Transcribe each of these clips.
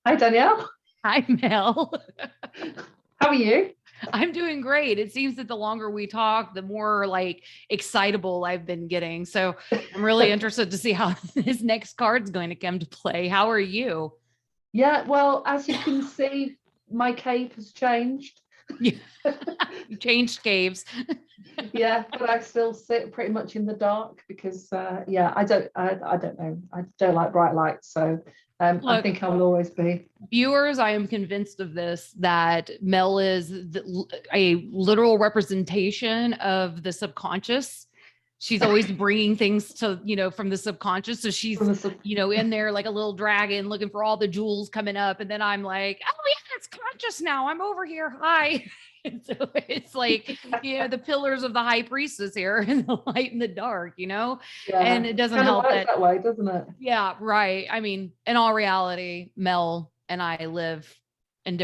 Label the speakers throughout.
Speaker 1: Hi, Danielle.
Speaker 2: Hi, Mel.
Speaker 1: How are you?
Speaker 2: I'm doing great. It seems that the longer we talk, the more excitable I've been getting. So I'm really interested to see how this next card's going to come to play. How are you?
Speaker 1: Yeah, well, as you can see, my cape has changed.
Speaker 2: You you changed caves.
Speaker 1: Yeah, but I still sit pretty much in the dark because yeah, I don't know. I don't like bright lights, so I
Speaker 2: Look,
Speaker 1: think I will always be.
Speaker 2: viewers, I am convinced of this that Mel is a literal representation of the subconscious. She's always bringing things to, from the subconscious. So
Speaker 1: From
Speaker 2: she's,
Speaker 1: the sub-
Speaker 2: in there like a little dragon looking for all the jewels coming up. And then I'm like, oh, yeah, it's conscious now. I'm over here. Hi. And so it's like, the pillars of the high priestess here and the light and the dark, and
Speaker 1: yeah,
Speaker 2: it doesn't
Speaker 1: kind of
Speaker 2: help
Speaker 1: works
Speaker 2: that.
Speaker 1: that way, doesn't it?
Speaker 2: Yeah, right. I mean, in all reality, Mel and I live on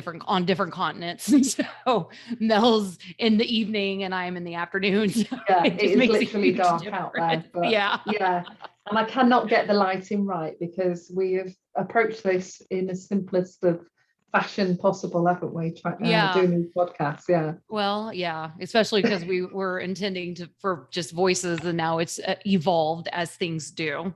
Speaker 2: different continents. So Mel's in the evening and I'm in the afternoon. So
Speaker 1: Yeah,
Speaker 2: it
Speaker 1: it
Speaker 2: just
Speaker 1: is
Speaker 2: makes a
Speaker 1: literally
Speaker 2: huge
Speaker 1: dark out there,
Speaker 2: difference.
Speaker 1: but
Speaker 2: Yeah.
Speaker 1: yeah, and I cannot get the lighting right because we have approached this in the simplest of fashion possible, haven't we?
Speaker 2: Yeah.
Speaker 1: Doing these podcasts, yeah,
Speaker 2: Well, yeah, especially because we were intending for just voices and now it's evolved as things do.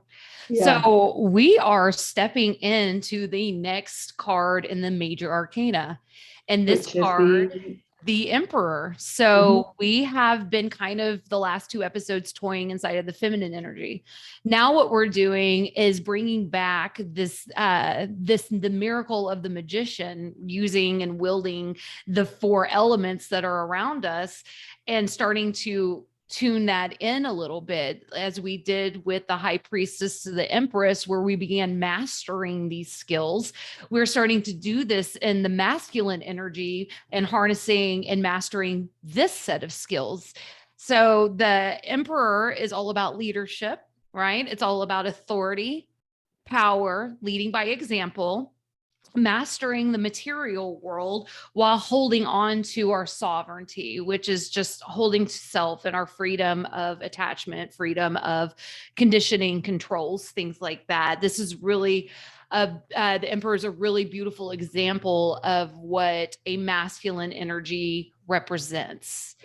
Speaker 1: yeah,
Speaker 2: So we are stepping into the next card in the Major Arcana. And this
Speaker 1: which is
Speaker 2: card,
Speaker 1: the
Speaker 2: the Emperor.
Speaker 1: mhm,
Speaker 2: So we have been kind of the last two episodes toying inside of the feminine energy. Now what we're doing is bringing back the miracle of the magician using and wielding the four elements that are around us and starting to tune that in a little bit as we did with the high priestess to the empress, where we began mastering these skills. We're starting to do this in the masculine energy and harnessing and mastering this set of skills. So the emperor is all about leadership, right? It's all about authority, power, leading by example, mastering the material world while holding on to our sovereignty, which is just holding to self and our freedom of attachment, freedom of conditioning, controls, things like that. This is really the emperor is a really beautiful example of what a masculine energy represents.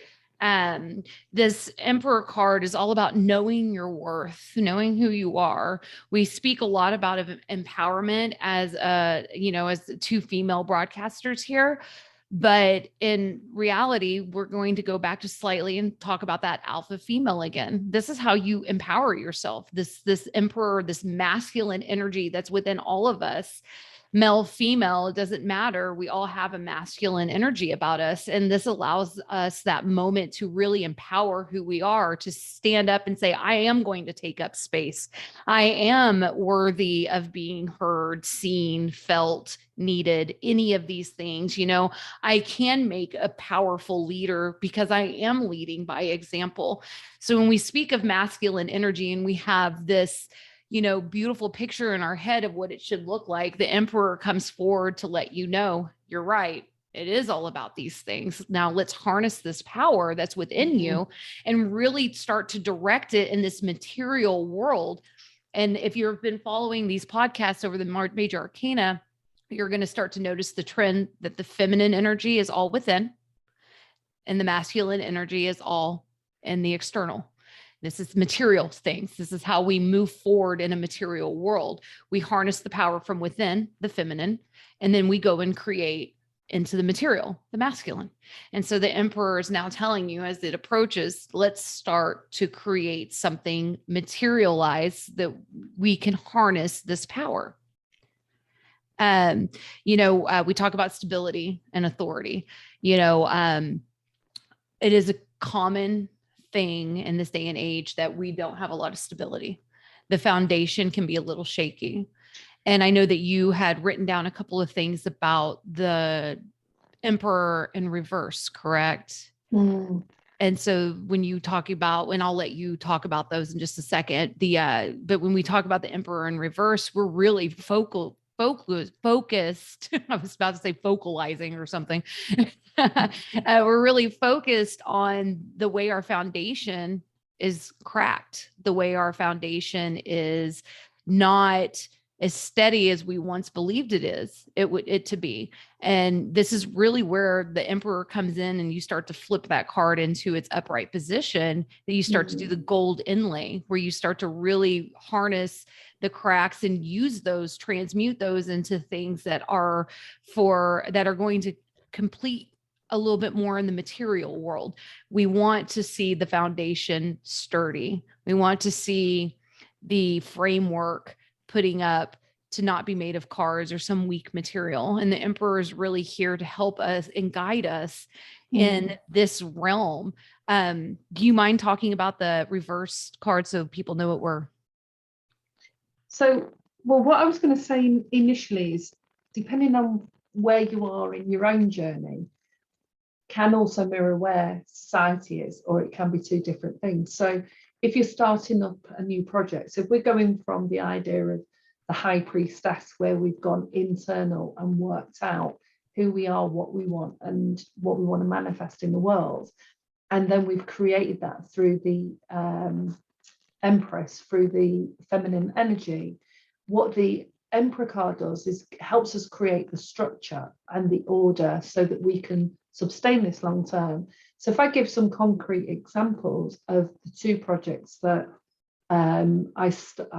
Speaker 2: um this emperor card is all about knowing your worth, knowing who you are. We speak a lot about empowerment as as two female broadcasters here, but in reality we're going to go back to slightly and talk about that alpha female again. This is how you empower yourself, this emperor, this masculine energy that's within all of us. Male, female, it doesn't matter. We all have a masculine energy about us. And this allows us that moment to really empower who we are, to stand up and say, I am going to take up space. I am worthy of being heard, seen, felt, needed, any of these things. I can make a powerful leader because I am leading by example. So when we speak of masculine energy and we have this beautiful picture in our head of what it should look like, the emperor comes forward to let you know you're right. It is all about these things. Now let's harness this power that's within
Speaker 1: mhm.
Speaker 2: you and really start to direct it in this material world. And if you've been following these podcasts over the Major Arcana, you're going to start to notice the trend that the feminine energy is all within and the masculine energy is all in the external. This is material things. This is how we move forward in a material world. We harness the power from within, the feminine, and then we go and create into the material, the masculine. And so the emperor is now telling you as it approaches, let's start to create something materialized that we can harness this power. We talk about stability and authority. It is a common thing in this day and age that we don't have a lot of stability. The foundation can be a little shaky. And I know that you had written down a couple of things about the emperor in reverse, correct?
Speaker 1: Mm.
Speaker 2: And so when you talk about, and I'll let you talk about those in just a second, but when we talk about the emperor in reverse, we're really focused. I was about to say focalizing or something. We're really focused on the way our foundation is cracked, the way our foundation is not as steady as we once believed it to be. And this is really where the Emperor comes in, and you start to flip that card into its upright position, that you start to do the gold inlay, where you start to really harness the cracks and use those, transmute those into things that are going to complete a little bit more in the material world. We want to see the foundation sturdy. We want to see the framework putting up to not be made of cards or some weak material. And the Emperor is really here to help us and guide us in this realm. Do you mind talking about the reverse card so people know what we're?
Speaker 1: So, well, what I was going to say initially is, depending on where you are in your own journey, can also mirror where society is, or it can be two different things. So if you're starting up a new project, so if we're going from the idea of the high priestess, where we've gone internal and worked out who we are, what we want, and what we want to manifest in the world, and then we've created that through the Empress, through the feminine energy, what the Emperor card does is helps us create the structure and the order so that we can sustain this long term. So if I give some concrete examples of the two projects that I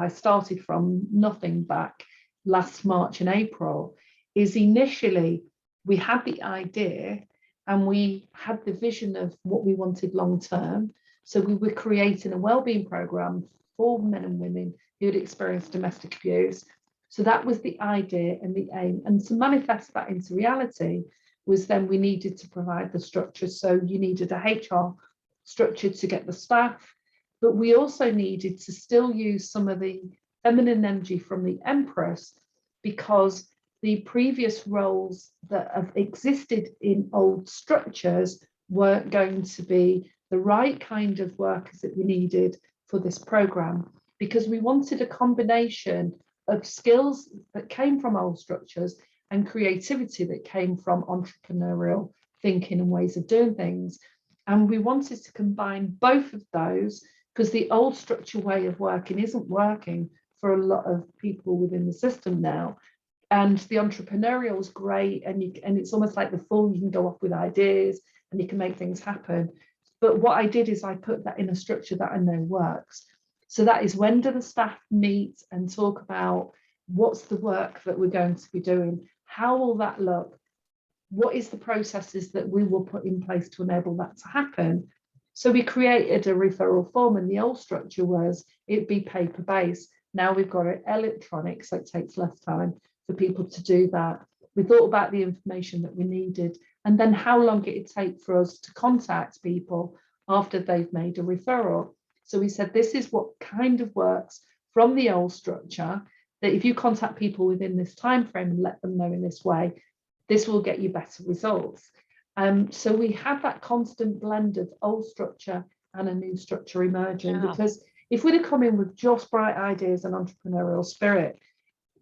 Speaker 1: started from nothing back last March and April, is initially we had the idea and we had the vision of what we wanted long term. So we were creating a wellbeing program for men and women who had experienced domestic abuse. So that was the idea and the aim. And to manifest that into reality was then we needed to provide the structure. So you needed a HR structure to get the staff, but we also needed to still use some of the feminine energy from the Empress, because the previous roles that have existed in old structures weren't going to be the right kind of workers that we needed for this program, because we wanted a combination of skills that came from old structures and creativity that came from entrepreneurial thinking and ways of doing things. And we wanted to combine both of those, because the old structure way of working isn't working for a lot of people within the system now. And the entrepreneurial is great, and it's almost like the fool, you can go off with ideas and you can make things happen. But what I did is I put that in a structure that I know works. So that is, when do the staff meet and talk about what's the work that we're going to be doing? How will that look? What is the processes that we will put in place to enable that to happen? So we created a referral form, and the old structure was it'd be paper-based. Now we've got it electronic, so it takes less time for people to do that. We thought about the information that we needed, and then how long it'd take for us to contact people after they've made a referral. So we said, this is what kind of works from the old structure, that if you contact people within this time frame and let them know in this way, this will get you better results. So we have that constant blend of old structure and a new structure emerging, because if we'd have come in with just bright ideas and entrepreneurial spirit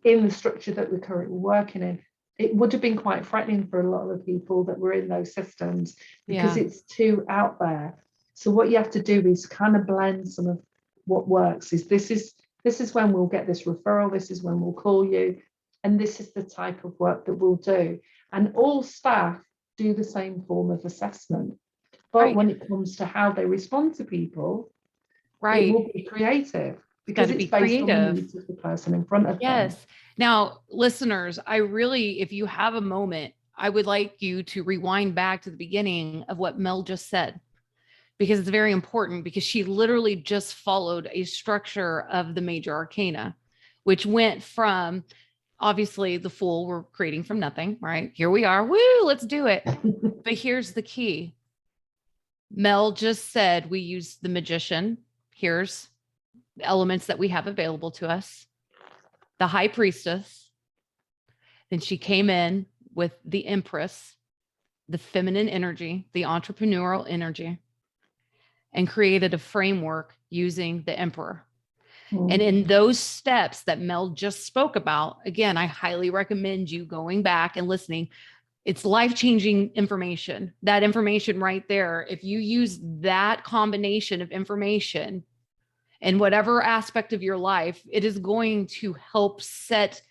Speaker 1: in the structure that we're currently working in, it would have been quite frightening for a lot of the people that were in those systems, because it's too out there. So what you have to do is kind of blend some of what works. This is when we'll get this referral, this is when we'll call you, and this is the type of work that we'll do. And all staff do the same form of assessment. But when it comes to how they respond to people, it will be creative, because it's based on the needs of the person in front of them.
Speaker 2: Yes. Now, listeners, if you have a moment, I would like you to rewind back to the beginning of what Mel just said, because it's very important, because she literally just followed a structure of the Major Arcana, which went from, obviously, the Fool we're creating from nothing, right? Here we are. Woo, let's do it. But here's the key. Mel just said we use the Magician. Here's the elements that we have available to us. The High Priestess. Then she came in with the Empress, the feminine energy, the entrepreneurial energy, and created a framework using the Emperor. And in those steps that Mel just spoke about, again, I highly recommend you going back and listening. It's life-changing information. That information right there, if you use that combination of information in whatever aspect of your life, it is going to help set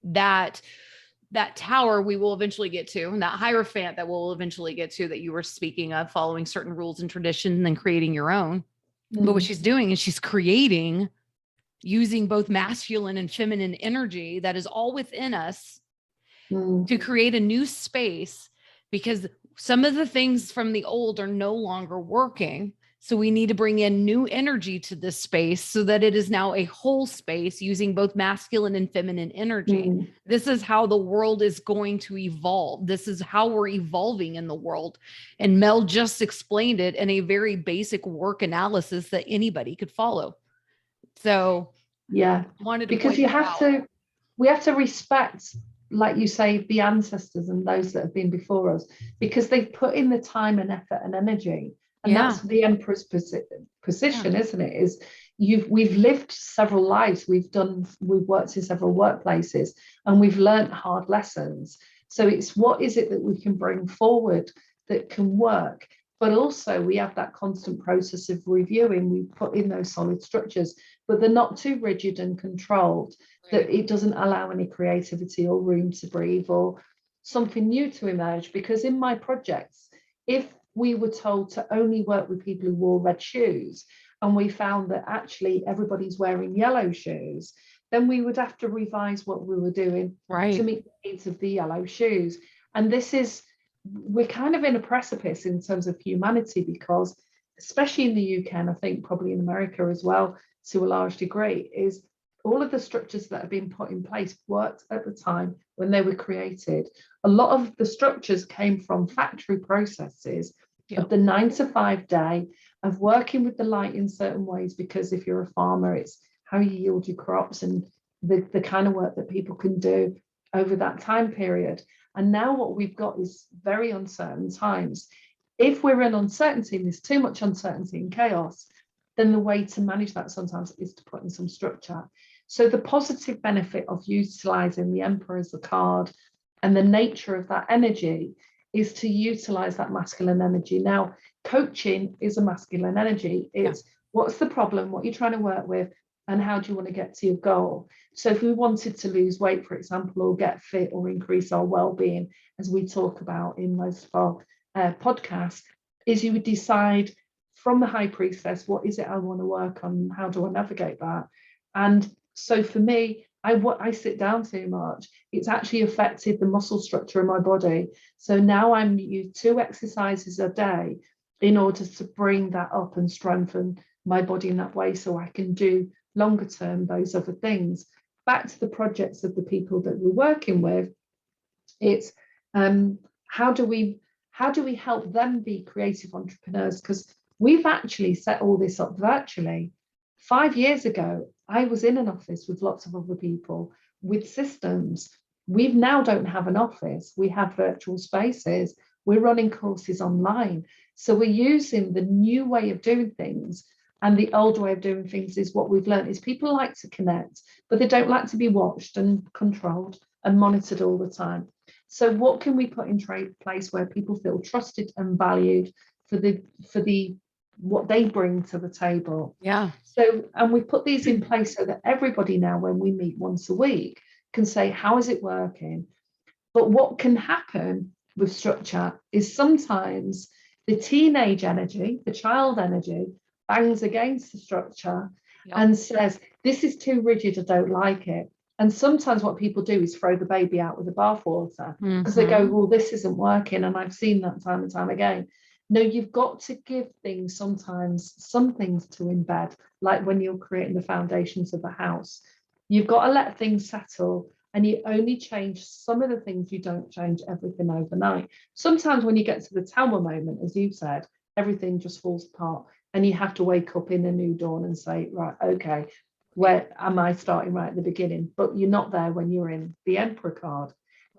Speaker 2: that tower we will eventually get to, and that hierophant that we'll eventually get to, that you were speaking of, following certain rules and traditions and then creating your own. But what she's doing is she's creating, using both masculine and feminine energy that is all within us to create a new space, because some of the things from the old are no longer working. So we need to bring in new energy to this space so that it is now a whole space using both masculine and feminine energy. This is how the world is going to evolve. This is how we're evolving in the world. And Mel just explained it in a very basic work analysis that anybody could follow. So
Speaker 1: yeah,
Speaker 2: wanted to
Speaker 1: because we have to respect, like you say, the ancestors and those that have been before us, because they've put in the time and effort and energy. And that's the Emperor's position, isn't it? Is we've lived several lives, we've worked in several workplaces, and we've learned hard lessons. So it's what is it that we can bring forward that can work? But also we have that constant process of reviewing. We put in those solid structures, but they're not too rigid and controlled, that it doesn't allow any creativity or room to breathe or something new to emerge. Because in my projects, if we were told to only work with people who wore red shoes, and we found that actually everybody's wearing yellow shoes, then we would have to revise what we were doing to meet the needs of the yellow shoes. And we're kind of in a precipice in terms of humanity, because especially in the UK, and I think probably in America as well, to a large degree, is all of the structures that have been put in place worked at the time when they were created. A lot of the structures came from factory processes of the 9-to-5 day, of working with the light in certain ways, because if you're a farmer, it's how you yield your crops and the kind of work that people can do over that time period. And now what we've got is very uncertain times. If we're in uncertainty, and there's too much uncertainty and chaos, then the way to manage that sometimes is to put in some structure. So the positive benefit of utilizing the Emperor as the card and the nature of that energy is to utilize that masculine energy. Now, coaching is a masculine energy. It's what's the problem, what you're trying to work with, and how do you want to get to your goal? So if we wanted to lose weight, for example, or get fit or increase our well-being, as we talk about in most of our podcasts, is you would decide from the High Priestess, what is it I want to work on? How do I navigate that? And so for me, I sit down too much. It's actually affected the muscle structure of my body. So now I'm using 2 exercises a day in order to bring that up and strengthen my body in that way, so I can do longer term those other things. Back to the projects of the people that we're working with, it's how do we help them be creative entrepreneurs? Because we've actually set all this up virtually. 5 years ago, I was in an office with lots of other people with systems. We now don't have an office. We have virtual spaces. We're running courses online. So we're using the new way of doing things. And the old way of doing things is what we've learned is people like to connect, but they don't like to be watched and controlled and monitored all the time. So what can we put in place where people feel trusted and valued for the what they bring to the table? So, and we put these in place so that everybody now, when we meet once a week, can say, how is it working? But what can happen with structure is sometimes the teenage energy, the child energy, bangs against the structure and says, this is too rigid, I don't like it. And sometimes what people do is throw the baby out with the bathwater, because they go, well, this isn't working. And I've seen that time and time again. No, you've got to give things sometimes, some things to embed, like when you're creating the foundations of a house. You've got to let things settle, and you only change some of the things. You don't change everything overnight. Sometimes when you get to the tower moment, as you said, everything just falls apart, and you have to wake up in a new dawn and say, right, okay, where am I starting right at the beginning? But you're not there when you're in the Emperor card.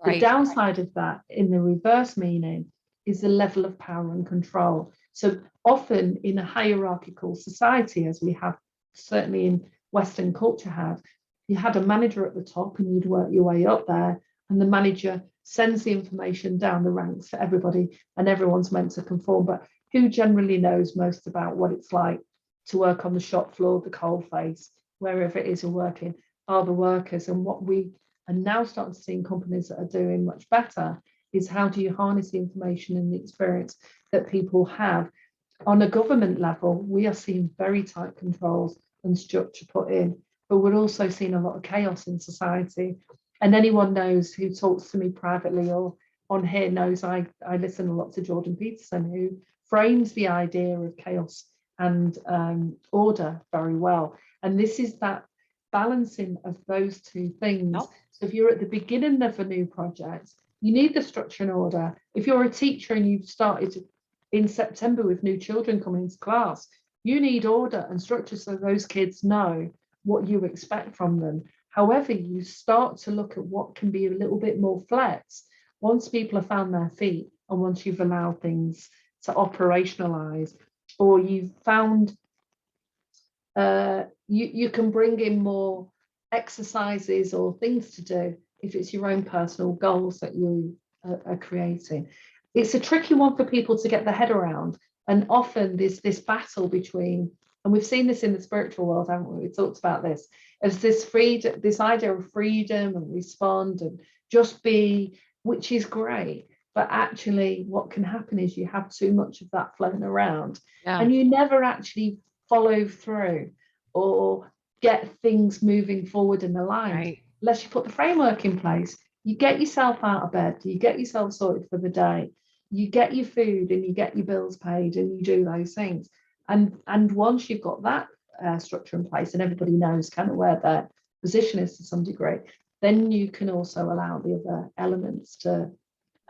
Speaker 1: The downside of that in the reverse meaning is the level of power and control. So often in a hierarchical society, as we have certainly in Western culture had, you had a manager at the top and you'd work your way up there, and the manager sends the information down the ranks to everybody and everyone's meant to conform. But who generally knows most about what it's like to work on the shop floor, the coal face, wherever it is you're working, are the workers. And what we are now starting to see in companies that are doing much better is how do you harness the information and the experience that people have. On a government level, we are seeing very tight controls and structure put in, but we're also seeing a lot of chaos in society. And anyone knows who talks to me privately or on here knows I listen a lot to Jordan Peterson, who frames the idea of chaos and order very well. And this is that balancing of those two things.
Speaker 2: Nope.
Speaker 1: So if you're at the beginning of a new project, you need the structure and order. If you're a teacher and you've started in September with new children coming into class, you need order and structure so those kids know what you expect from them. However, you start to look at what can be a little bit more flex once people have found their feet and once you've allowed things to operationalize, or you've found you can bring in more exercises or things to do if it's your own personal goals that you are creating. It's a tricky one for people to get their head around, and often there's this battle between, and we've seen this in the spiritual world, haven't we? We talked about this as this freedom, this idea of freedom and respond and just be, which is great. But actually, what can happen is you have too much of that floating around, and you never actually follow through or get things moving forward and aligned unless you put the framework in place. You get yourself out of bed, you get yourself sorted for the day, you get your food and you get your bills paid and you do those things. And once you've got that structure in place and everybody knows kind of where their position is to some degree, then you can also allow the other elements to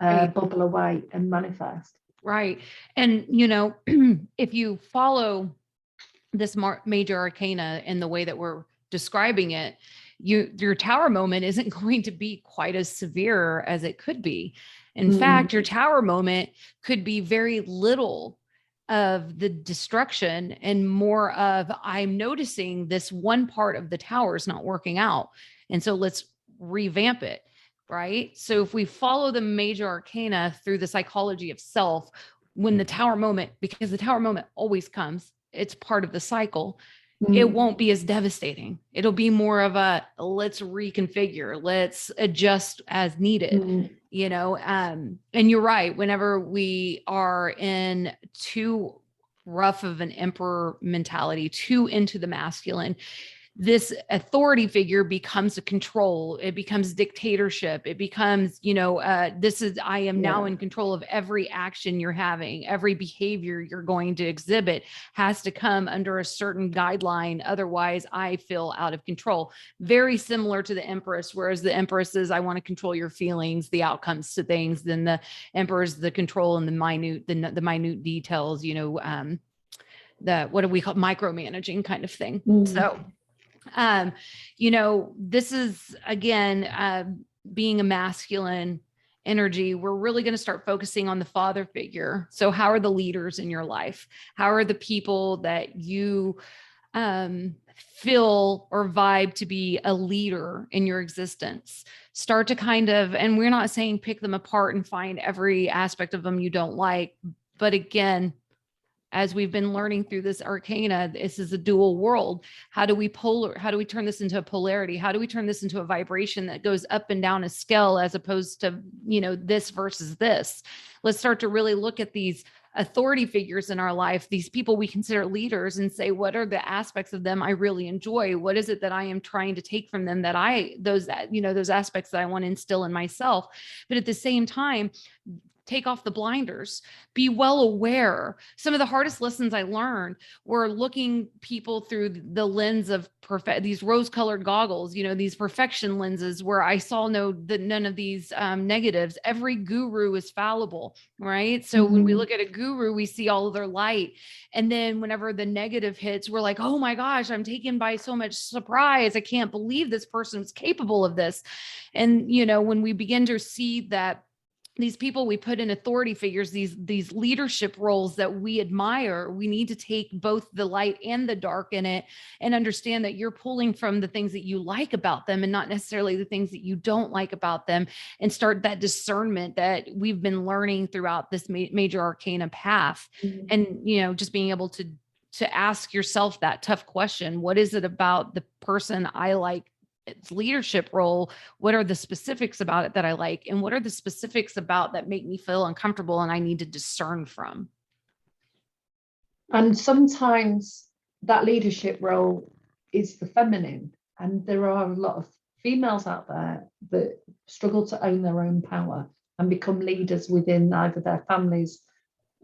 Speaker 1: bubble away and manifest.
Speaker 2: Right. And, if you follow this major arcana in the way that we're describing it, your tower moment isn't going to be quite as severe as it could be. In fact, your tower moment could be very little of the destruction and more of, I'm noticing this one part of the tower is not working out. And so let's revamp it. Right. So if we follow the major arcana through the psychology of self, when the tower moment, because the tower moment always comes, it's part of the cycle, it won't be as devastating. It'll be more of a, let's reconfigure, let's adjust as needed, and you're right. Whenever we are in too rough of an emperor mentality, too into the masculine, this authority figure becomes a control. It becomes dictatorship. It becomes, I am now in control of every action you're having. Every behavior you're going to exhibit has to come under a certain guideline. Otherwise, I feel out of control. Very similar to the Empress, whereas the Empress is, I want to control your feelings, the outcomes to things. Then the Emperor's the control and the minute details, the, what do we call micromanaging kind of thing. So, this is, again, being a masculine energy, we're really going to start focusing on the father figure. So how are the leaders in your life? How are the people that you feel or vibe to be a leader in your existence? Start to kind of, and we're not saying pick them apart and find every aspect of them you don't like. But again, as we've been learning through this arcana, this is a dual world. How do we turn this into a polarity? How do we turn this into a vibration that goes up and down a scale as opposed to, this versus this? Let's start to really look at these authority figures in our life, these people we consider leaders, and say, what are the aspects of them I really enjoy? What is it that I am trying to take from them those aspects that I want to instill in myself? But at the same time, take off the blinders, be well aware. Some of the hardest lessons I learned were looking people through the lens of these rose-colored goggles, these perfection lenses where I saw none of these negatives. Every guru is fallible, right? So when we look at a guru, we see all of their light. And then whenever the negative hits, we're like, oh my gosh, I'm taken by so much surprise. I can't believe this person was capable of this. And, when we begin to see that these people we put in authority figures, these leadership roles that we admire, we need to take both the light and the dark in it and understand that you're pulling from the things that you like about them and not necessarily the things that you don't like about them, and start that discernment that we've been learning throughout this major arcana path. And, just being able to to ask yourself that tough question. What is it about the person I like? Its leadership role, what are the specifics about it that I like, and what are the specifics about that make me feel uncomfortable and I need to discern from?
Speaker 1: And sometimes that leadership role is the feminine, and there are a lot of females out there that struggle to own their own power and become leaders within either their families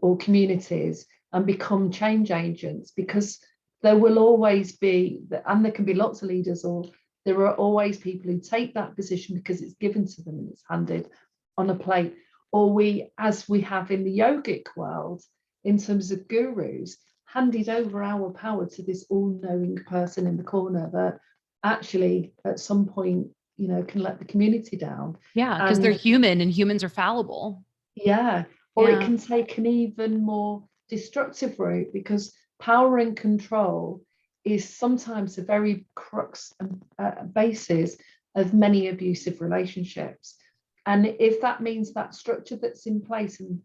Speaker 1: or communities and become change agents, because there will always be, and there can be lots of leaders, or there are always people who take that position because it's given to them and it's handed on a plate. Or we, as we have in the yogic world, in terms of gurus, handed over our power to this all-knowing person in the corner that actually at some point, you know, can let the community down.
Speaker 2: Yeah, because they're human and humans are fallible.
Speaker 1: Yeah. Or it can take an even more destructive route, because power and control is sometimes the very crux and basis of many abusive relationships. And if that means that structure that's in place and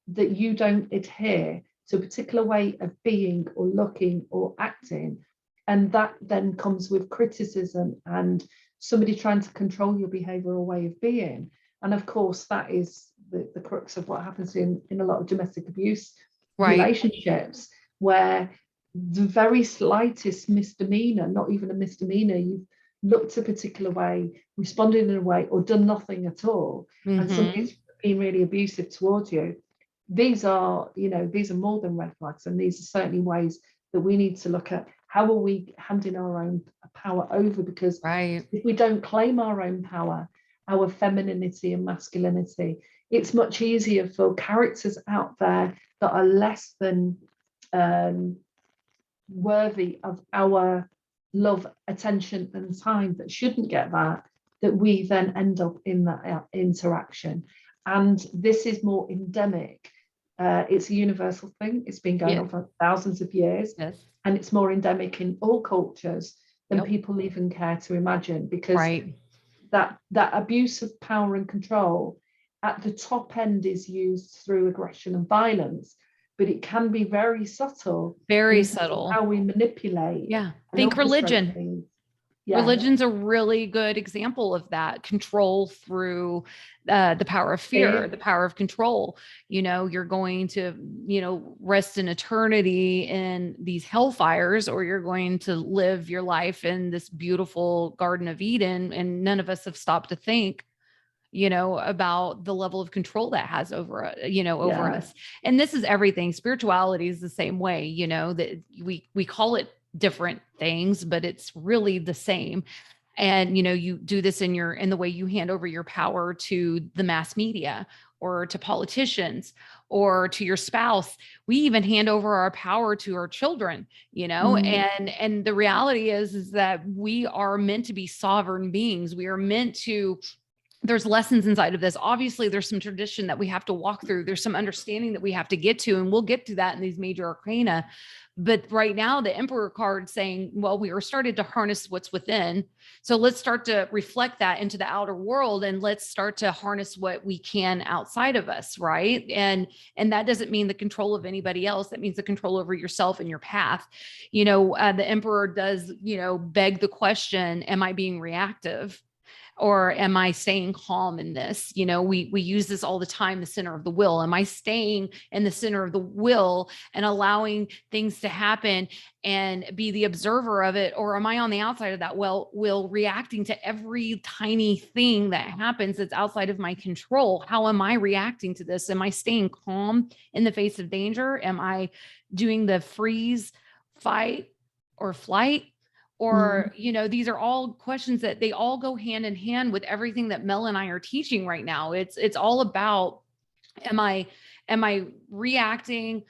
Speaker 1: that you don't adhere to a particular way of being or looking or acting, and that then comes with criticism and somebody trying to control your behavior or way of being. And of course, that is the crux of what happens in a lot of domestic abuse relationships, where the very slightest misdemeanor, not even a misdemeanor, you've looked a particular way, responded in a way, or done nothing at all, and somebody's been really abusive towards you. These are, you know, these are more than red flags, and these are certainly ways that we need to look at how are we handing our own power over, because if we don't claim our own power, our femininity and masculinity, it's much easier for characters out there that are less than worthy of our love, attention, and time, that shouldn't get that we then end up in that interaction. And this is more endemic. It's a universal thing. It's been going on for thousands of years, and it's more endemic in all cultures than people even care to imagine, because that abuse of power and control at the top end is used through aggression and violence, but it can be very subtle.
Speaker 2: Very subtle.
Speaker 1: How we manipulate.
Speaker 2: Yeah. Think religion.
Speaker 1: Things.
Speaker 2: Religion's a really good example of that. Control through the power of fear, the power of control. You know, you're going to, you know, rest in eternity in these hellfires, or you're going to live your life in this beautiful Garden of Eden. And none of us have stopped to think, you know, about the level of control that has over, you know, over us. And this is everything. Spirituality is the same way, you know, that we call it different things, but it's really the same. And, you know, you do this in the way you hand over your power to the mass media, or to politicians, or to your spouse. We even hand over our power to our children, you know, and the reality is that we are meant to be sovereign beings. We are meant to, there's lessons inside of this. Obviously, there's some tradition that we have to walk through. There's some understanding that we have to get to, and we'll get to that in these major arcana. But right now, the Emperor card saying, well, we are started to harness what's within. So let's start to reflect that into the outer world, and let's start to harness what we can outside of us, right? And that doesn't mean the control of anybody else. That means the control over yourself and your path. You know, the Emperor does, you know, beg the question, am I being reactive? Or am I staying calm in this? You know, we use this all the time, the center of the will. Am I staying in the center of the will and allowing things to happen and be the observer of it? Or am I on the outside of that will reacting to every tiny thing that happens that's outside of my control? How am I reacting to this? Am I staying calm in the face of danger? Am I doing the freeze, fight, or flight? Or, you know, these are all questions that they all go hand in hand with everything that Mel and I are teaching right now. It's all about, am I reacting,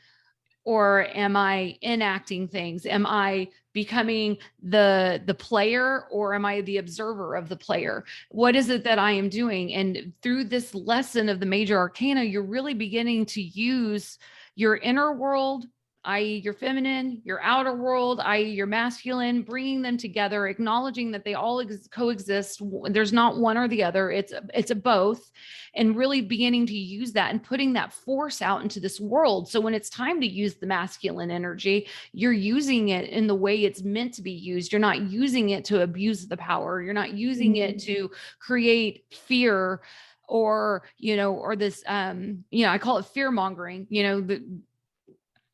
Speaker 2: or am I enacting things? Am I becoming the player, or am I the observer of the player? What is it that I am doing? And through this lesson of the major arcana, you're really beginning to use your inner world i.e. your feminine, your outer world, i.e. your masculine, bringing them together, acknowledging that they all coexist. There's not one or the other. It's a both, and really beginning to use that and putting that force out into this world. So when it's time to use the masculine energy, you're using it in the way it's meant to be used. You're not using it to abuse the power. You're not using it to create fear or, or this, I call it fear mongering,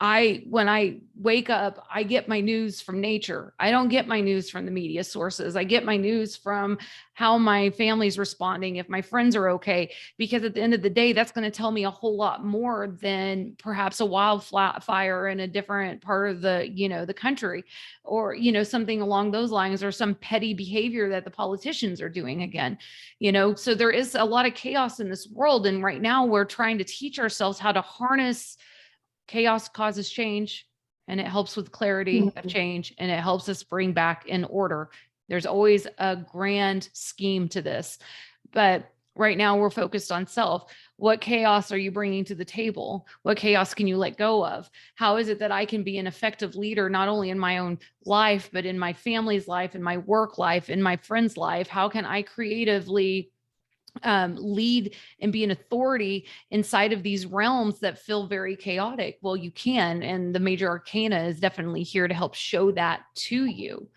Speaker 2: when I wake up, I get my news from nature. I don't get my news from the media sources. I get my news from how my family's responding, if my friends are okay, because at the end of the day, that's going to tell me a whole lot more than perhaps a wildfire in a different part of the country, or, something along those lines, or some petty behavior that the politicians are doing again, so there is a lot of chaos in this world. And right now we're trying to teach ourselves how to harness. Chaos causes change, and it helps with clarity of change, and it helps us bring back in order. There's always a grand scheme to this, but right now we're focused on self. What chaos are you bringing to the table? What chaos can you let go of? How is it that I can be an effective leader, not only in my own life, but in my family's life, in my work life, in my friend's life? How can I creatively lead and be an authority inside of these realms that feel very chaotic? Well, you can, and the Major Arcana is definitely here to help show that to you.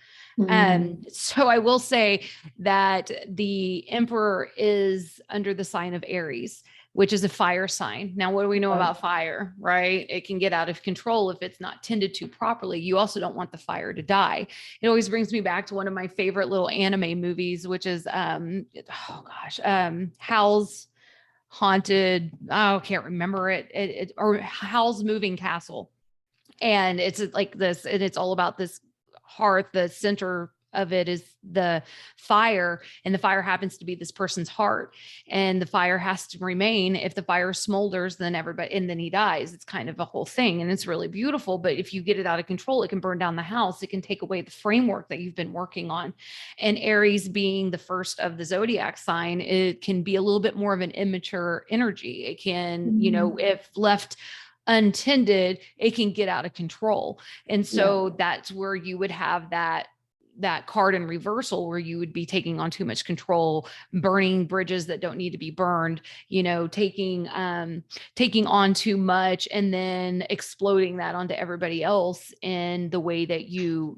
Speaker 2: So I will say that the Emperor is under the sign of Aries, which is a fire sign. Now, what do we know about fire, right? It can get out of control if it's not tended to properly. You also don't want the fire to die. It always brings me back to one of my favorite little anime movies, which is, Howl's Haunted. Oh, I can't remember it. Or Howl's Moving Castle. And it's like this, and it's all about this hearth. The center of it is the fire, and the fire happens to be this person's heart, and the fire has to remain. If the fire smolders, then everybody, and then he dies. It's kind of a whole thing, and it's really beautiful. But if you get it out of control, it can burn down the house. It can take away the framework that you've been working on. And Aries being the first of the zodiac sign, it can be a little bit more of an immature energy. It can, if left untended, it can get out of control. And so that's where you would have that card in reversal, where you would be taking on too much control, burning bridges that don't need to be burned, taking on too much, and then exploding that onto everybody else in the way that you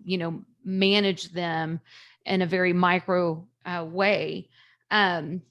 Speaker 2: manage them in a very micro way.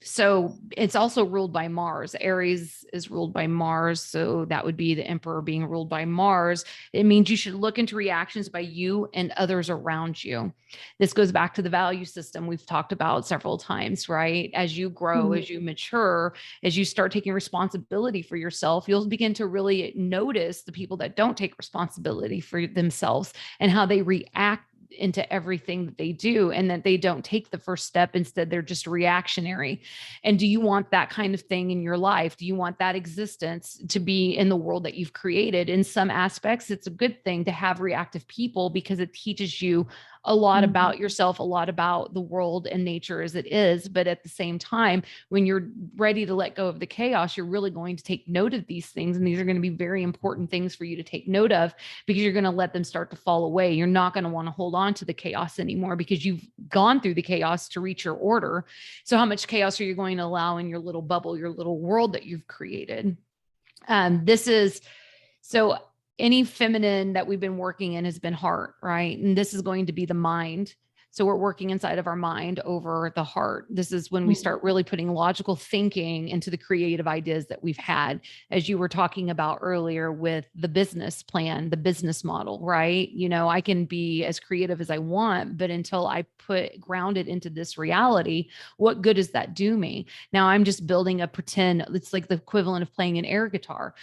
Speaker 2: So it's also ruled by Mars. Aries is ruled by Mars. So that would be the Emperor being ruled by Mars. It means you should look into reactions by you and others around you. This goes back to the value system we've talked about several times, right? As you grow, as you mature, as you start taking responsibility for yourself, you'll begin to really notice the people that don't take responsibility for themselves and how they react into everything that they do, and that they don't take the first step. Instead, they're just reactionary. And do you want that kind of thing in your life? Do you want that existence to be in the world that you've created? In some aspects, it's a good thing to have reactive people, because it teaches you a lot about yourself, a lot about the world and nature as it is. But at the same time, when you're ready to let go of the chaos, you're really going to take note of these things. And these are going to be very important things for you to take note of, because you're going to let them start to fall away. You're not going to want to hold on to the chaos anymore, because you've gone through the chaos to reach your order. So how much chaos are you going to allow in your little bubble, your little world that you've created? So any feminine that we've been working in has been heart, right? And this is going to be the mind. So we're working inside of our mind over the heart. This is when we start really putting logical thinking into the creative ideas that we've had, as you were talking about earlier with the business plan, the business model, right? I can be as creative as I want, but until I ground it into this reality, what good does that do me? Now I'm just building a pretend. It's like the equivalent of playing an air guitar.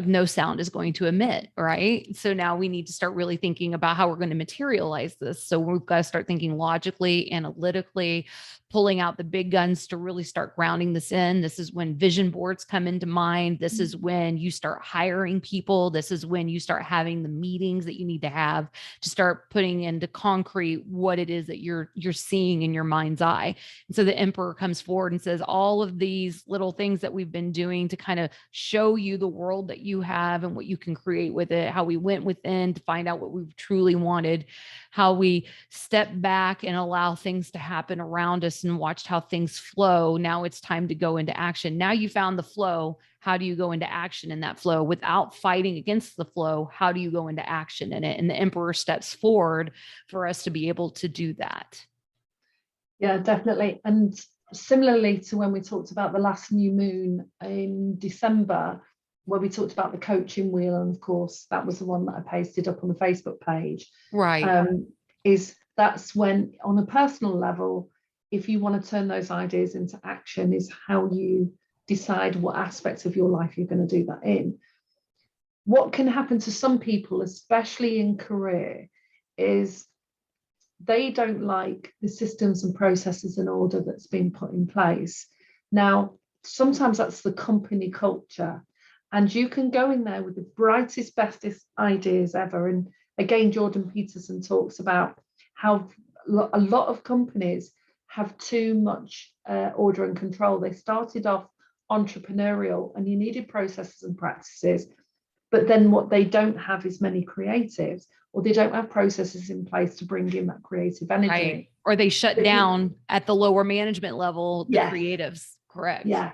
Speaker 2: No sound is going to emit, right? So now we need to start really thinking about how we're going to materialize this. So we've got to start thinking thinking logically, analytically, pulling out the big guns to really start grounding this in. This is when vision boards come into mind. This is when you start hiring people. This is when you start having the meetings that you need to have to start putting into concrete what it is that you're seeing in your mind's eye. And so the Emperor comes forward and says, all of these little things that we've been doing to kind of show you the world that you have and what you can create with it, how we went within to find out what we truly wanted, how we step back and allow things to happen around us and watched how things flow. Now it's time to go into action. Now you found the flow. How do you go into action in that flow without fighting against the flow? How do you go into action in it? And the Emperor steps forward for us to be able to do that.
Speaker 1: Yeah, definitely. And similarly to when we talked about the last new moon in December, where we talked about the coaching wheel, and of course that was the one that I pasted up on the Facebook page.
Speaker 2: Right.
Speaker 1: That's when, on a personal level, if you want to turn those ideas into action, is how you decide what aspects of your life you're going to do that in. What can happen to some people, especially in career, is they don't like the systems and processes and order that's been put in place. Now, sometimes that's the company culture, and you can go in there with the brightest, bestest ideas ever. And again, Jordan Peterson talks about how a lot of companies have too much order and control. They started off entrepreneurial and you needed processes and practices, but then what they don't have is many creatives, or they don't have processes in place to bring in that creative energy.
Speaker 2: Right. Or they shut down at the lower management level, the creatives. Correct.
Speaker 1: Yeah.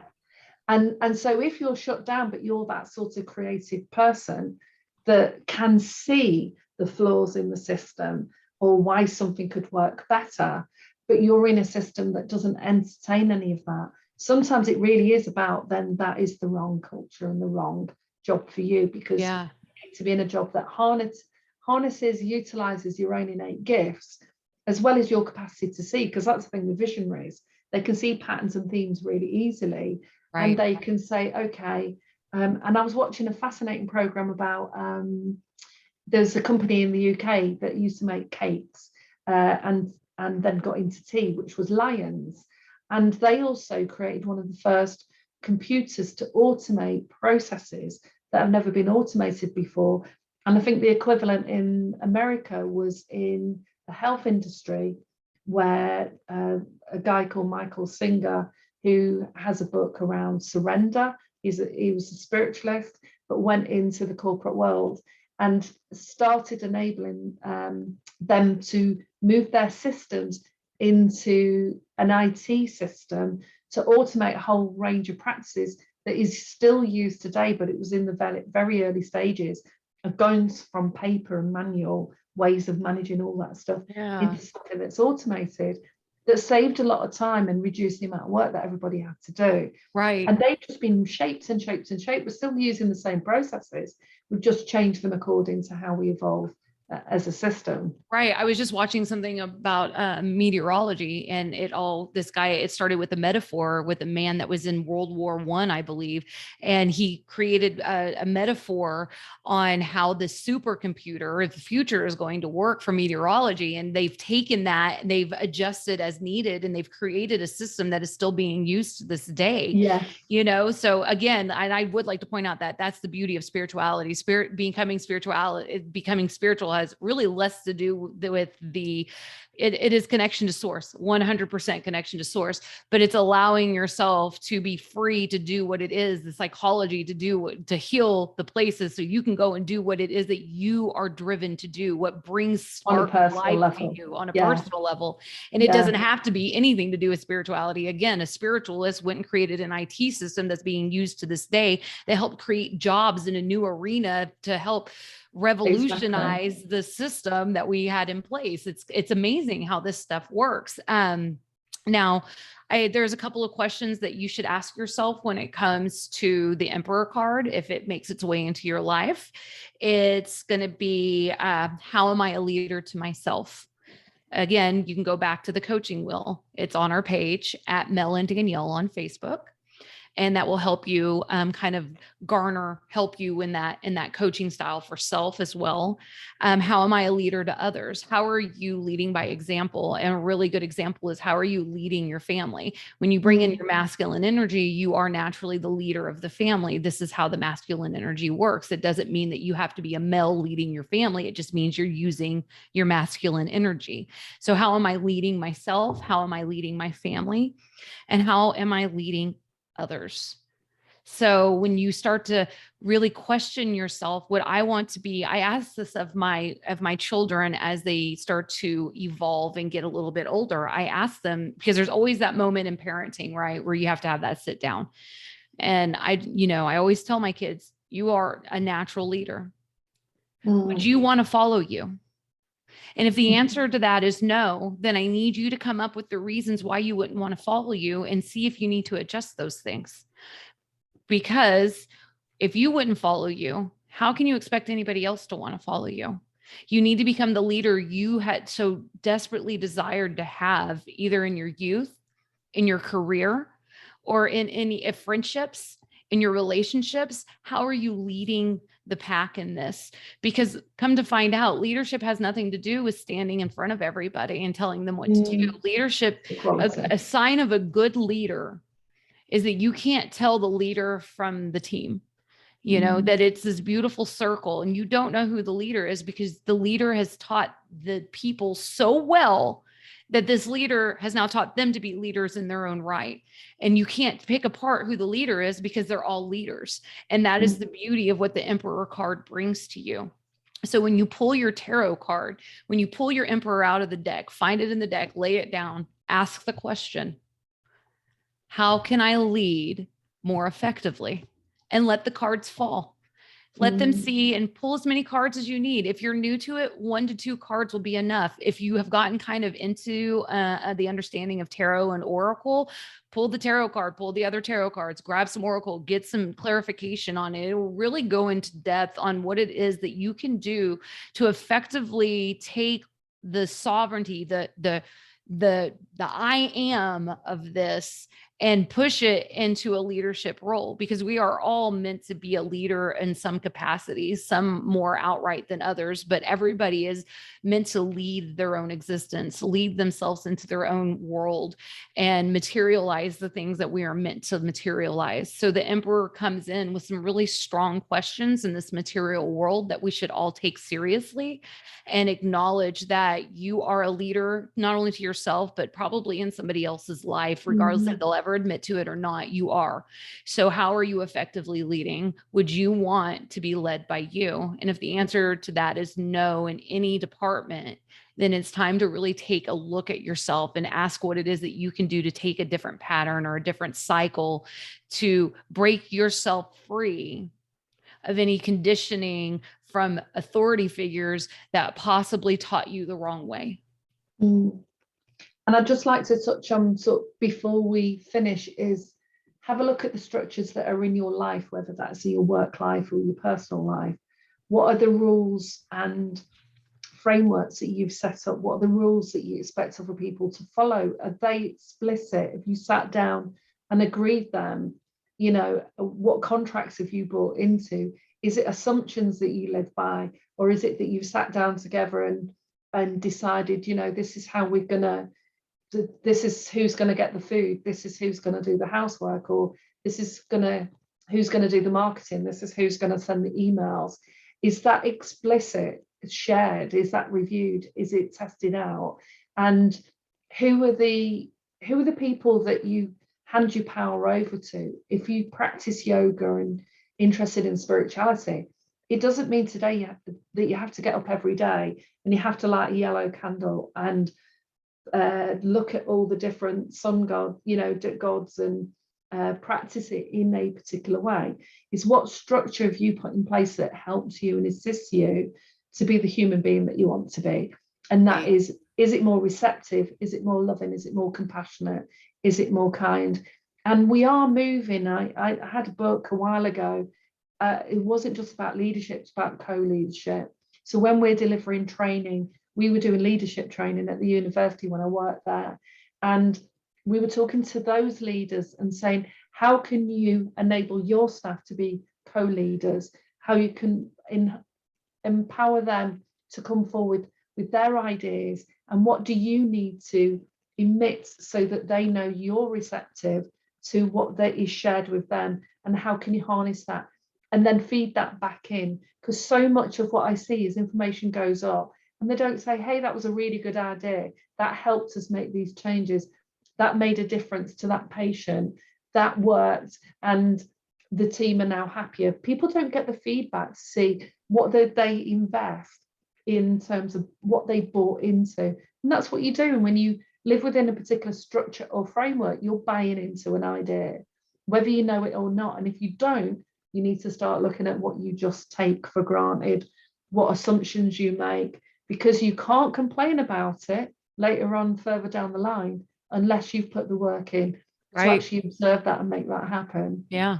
Speaker 1: And so if you're shut down, but you're that sort of creative person that can see the flaws in the system or why something could work better, but you're in a system that doesn't entertain any of that, sometimes it really is about then that is the wrong culture and the wrong job for you, because you need to be in a job that harnesses, utilizes your own innate gifts as well as your capacity to see, because that's the thing with visionaries. They can see patterns and themes really easily. Right. And they can say, okay, and I was watching a fascinating program about, there's a company in the UK that used to make cakes and then got into tea, which was Lions. And they also created one of the first computers to automate processes that have never been automated before. And I think the equivalent in America was in the health industry, where a guy called Michael Singer, who has a book around surrender, he was a spiritualist, but went into the corporate world and started enabling them to move their systems into an IT system to automate a whole range of practices that is still used today, but it was in the very early stages of going from paper and manual ways of managing all that stuff into something that's automated, that saved a lot of time and reduced the amount of work that everybody had to do.
Speaker 2: Right.
Speaker 1: And they've just been shaped and shaped and shaped. We're still using the same processes. We've just changed them according to how we evolve as a system.
Speaker 2: Right. I was just watching something about meteorology, and it started with a metaphor with a man that was in World War I believe. And he created a metaphor on how the supercomputer or the future is going to work for meteorology. And they've taken that and they've adjusted as needed, and they've created a system that is still being used to this day.
Speaker 1: Yeah.
Speaker 2: So again, and I would like to point out that that's the beauty of spirituality. Becoming spiritual has really less to do with it is connection to source, 100% connection to source, but it's allowing yourself to be free to do what it is, the psychology to heal the places so you can go and do what it is that you are driven to do, what brings spark life to you on a personal level. And it doesn't have to be anything to do with spirituality. Again, a spiritualist went and created an IT system that's being used to this day that helped create jobs in a new arena to help revolutionize the system that we had in place. It's amazing how this stuff works. Now, there's a couple of questions that you should ask yourself when it comes to the Emperor card, if it makes its way into your life. It's going to be, how am I a leader to myself? Again, you can go back to the coaching wheel. It's on our page at Mel and Danielle on Facebook. and that will help you kind of help you in that coaching style for self as well. How am I a leader to others? How are you leading by example? And a really good example is, how are you leading your family? When you bring in your masculine energy, you are naturally the leader of the family. This is how the masculine energy works. It doesn't mean that you have to be a male leading your family. It just means you're using your masculine energy. So how am I leading myself? How am I leading my family? And how am I leading others? So when you start to really question yourself, what I want to be, I ask this of my children as they start to evolve and get a little bit older. I ask them, because there's always that moment in parenting, right, where you have to have that sit down. And I always tell my kids, you are a natural leader. Would you want to follow you? And if the answer to that is no, then I need you to come up with the reasons why you wouldn't want to follow you, and see if you need to adjust those things. Because if you wouldn't follow you, how can you expect anybody else to want to follow you? You need to become the leader you had so desperately desired to have, either in your youth, in your career, or in any friendships, in your relationships. How are you leading the pack in this? Because come to find out, leadership has nothing to do with standing in front of everybody and telling them what to do. Leadership, a sign of a good leader is that you can't tell the leader from the team, that it's this beautiful circle, and you don't know who the leader is, because the leader has taught the people so well that this leader has now taught them to be leaders in their own right. And you can't pick apart who the leader is, because they're all leaders. And that is the beauty of what the Emperor card brings to you. So when you pull your tarot card, when you pull your Emperor out of the deck, find it in the deck, lay it down, ask the question, how can I lead more effectively? And let the cards fall. Let them see, and pull as many cards as you need. If you're new to it, 1 to 2 cards will be enough. If you have gotten kind of into the understanding of tarot and oracle, pull the tarot card, pull the other tarot cards, grab some oracle, get some clarification on it. It will really go into depth on what it is that you can do to effectively take the sovereignty, the I am of this, and push it into a leadership role, because we are all meant to be a leader in some capacities, some more outright than others, but everybody is meant to lead their own existence, lead themselves into their own world, and materialize the things that we are meant to materialize. So the Emperor comes in with some really strong questions in this material world that we should all take seriously, and acknowledge that you are a leader, not only to yourself, but probably in somebody else's life, regardless if they'll ever admit to it or not. You are. So how are you effectively leading? Would you want to be led by you? And if the answer to that is no in any department, then it's time to really take a look at yourself and ask what it is that you can do to take a different pattern or a different cycle to break yourself free of any conditioning from authority figures that possibly taught you the wrong way.
Speaker 1: And I'd just like to touch on, so before we finish, is have a look at the structures that are in your life, whether that's your work life or your personal life. What are the rules and frameworks that you've set up? What are the rules that you expect other people to follow? Are they explicit? Have you sat down and agreed them? What contracts have you brought into? Is it assumptions that you live by, or is it that you've sat down together and decided, this is how we're gonna, this is who's gonna get the food, this is who's gonna do the housework, or this is who's gonna do the marketing, this is who's gonna send the emails? Is that explicit, shared? Is that reviewed? Is it tested out? And who are the people that you hand your power over to? If you practice yoga and interested in spirituality, it doesn't mean today that you have to get up every day and you have to light a yellow candle and look at all the different sun gods and practice it in a particular way. It's what structure have you put in place that helps you and assists you to be the human being that you want to be? And that is it more receptive? Is it more loving? Is it more compassionate? Is it more kind? And we are moving. I had a book a while ago. It wasn't just about leadership, it's about co-leadership. So when we're delivering training, we were doing leadership training at the university when I worked there. And we were talking to those leaders and saying, how can you enable your staff to be co-leaders? How you can empower them to come forward with their ideas, and what do you need to emit so that they know you're receptive to what that is shared with them, and how can you harness that and then feed that back in? Because so much of what I see is information goes up and they don't say, hey, that was a really good idea, that helped us make these changes, that made a difference to that patient, that worked, and the team are now happier. People don't get the feedback to see what they invest in terms of what they bought into. And that's what you're doing when you live within a particular structure or framework. You're buying into an idea, whether you know it or not. And if you don't, you need to start looking at what you just take for granted, what assumptions you make, because you can't complain about it later on further down the line unless you've put the work in to actually observe that and make that happen.
Speaker 2: Yeah.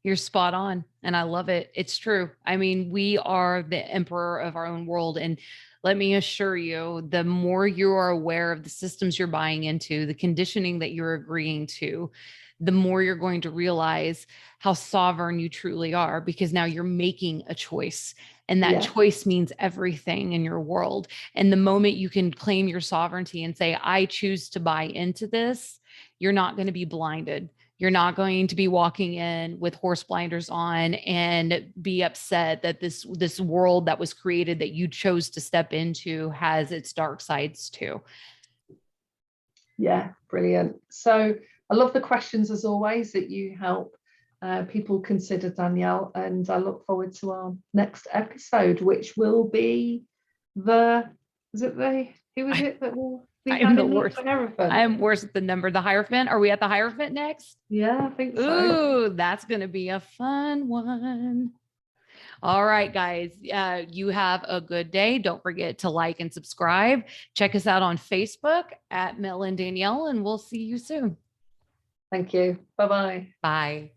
Speaker 2: You're spot on. And I love it. It's true. I mean, we are the emperor of our own world. And let me assure you, the more you are aware of the systems you're buying into, the conditioning that you're agreeing to, the more you're going to realize how sovereign you truly are, because now you're making a choice. And that choice means everything in your world. And the moment you can claim your sovereignty and say, I choose to buy into this, you're not going to be blinded. You're not going to be walking in with horse blinders on and be upset that this world that was created that you chose to step into has its dark sides too.
Speaker 1: Yeah, brilliant. So I love the questions as always that you help people consider, Danielle, and I look forward to our next episode, which will be who is it that will be
Speaker 2: I am the
Speaker 1: having
Speaker 2: worst.
Speaker 1: the Hierophant?
Speaker 2: I am worse at the number. The Hierophant. Are we at the Hierophant next?
Speaker 1: Yeah, I think so.
Speaker 2: Ooh, that's going to be a fun one. All right, guys. You have a good day. Don't forget to like and subscribe. Check us out on Facebook at Mel and Danielle, and we'll see you soon.
Speaker 1: Thank you. Bye-bye.
Speaker 2: Bye.